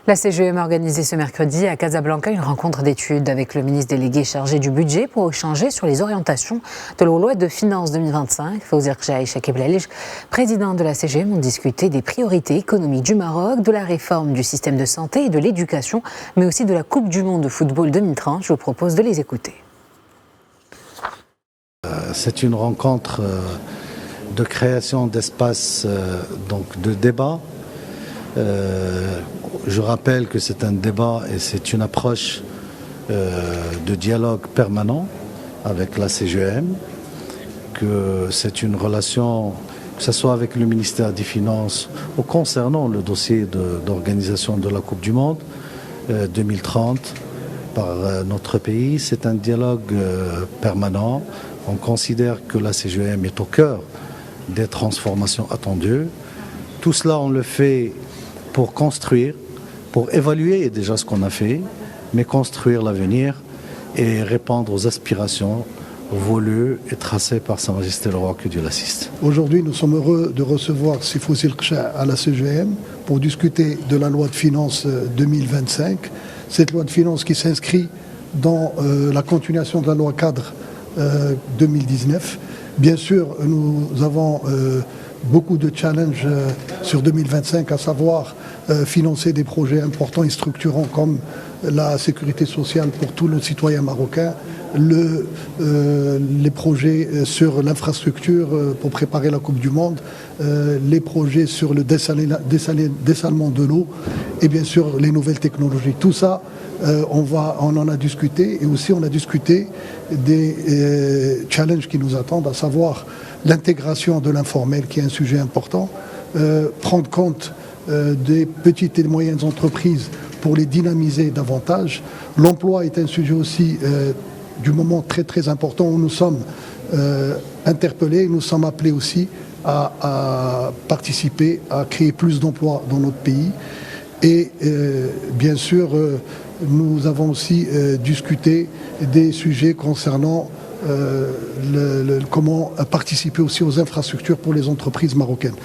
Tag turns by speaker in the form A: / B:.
A: La CGEM a organisé ce mercredi à Casablanca une rencontre d'études avec le ministre délégué chargé du budget pour échanger sur les orientations de la loi de finances 2025. Fawzi Rjai et Chakib Lalij, président de la CGEM, ont discuté des priorités économiques du Maroc, de la réforme du système de santé et de l'éducation, mais aussi de la Coupe du Monde de football 2030. Je vous propose de les écouter.
B: C'est une rencontre de création d'espaces de débat. Je rappelle que c'est un débat et c'est une approche de dialogue permanent avec la CGEM, que c'est une relation, que ce soit avec le ministère des Finances ou concernant le dossier d'organisation de la Coupe du Monde 2030 par notre pays. C'est un dialogue permanent. On considère que la CGEM est au cœur des transformations attendues. Tout cela, on le fait pour construire, pour évaluer déjà ce qu'on a fait, mais construire l'avenir et répondre aux aspirations voulues et tracées par Sa Majesté le Roi, que Dieu l'assiste.
C: Aujourd'hui, nous sommes heureux de recevoir Fawzi Rjai à la CGEM pour discuter de la loi de finances 2025. Cette loi de finances qui s'inscrit dans la continuation de la loi cadre 2019. Bien sûr, nous avons beaucoup de challenges sur 2025, à savoir financer des projets importants et structurants comme la sécurité sociale pour tous nos citoyens marocains, les projets sur l'infrastructure pour préparer la Coupe du Monde, les projets sur le dessalement de l'eau et bien sûr les nouvelles technologies. Tout ça, on en a discuté, et aussi on a discuté des challenges qui nous attendent, à savoir l'intégration de l'informel, qui est un sujet important, prendre compte des petites et moyennes entreprises pour les dynamiser davantage. L'emploi est un sujet aussi du moment très très important où nous sommes interpellés, nous sommes appelés aussi à participer, à créer plus d'emplois dans notre pays. Et bien sûr, nous avons aussi discuté des sujets concernant comment participer aussi aux infrastructures pour les entreprises marocaines.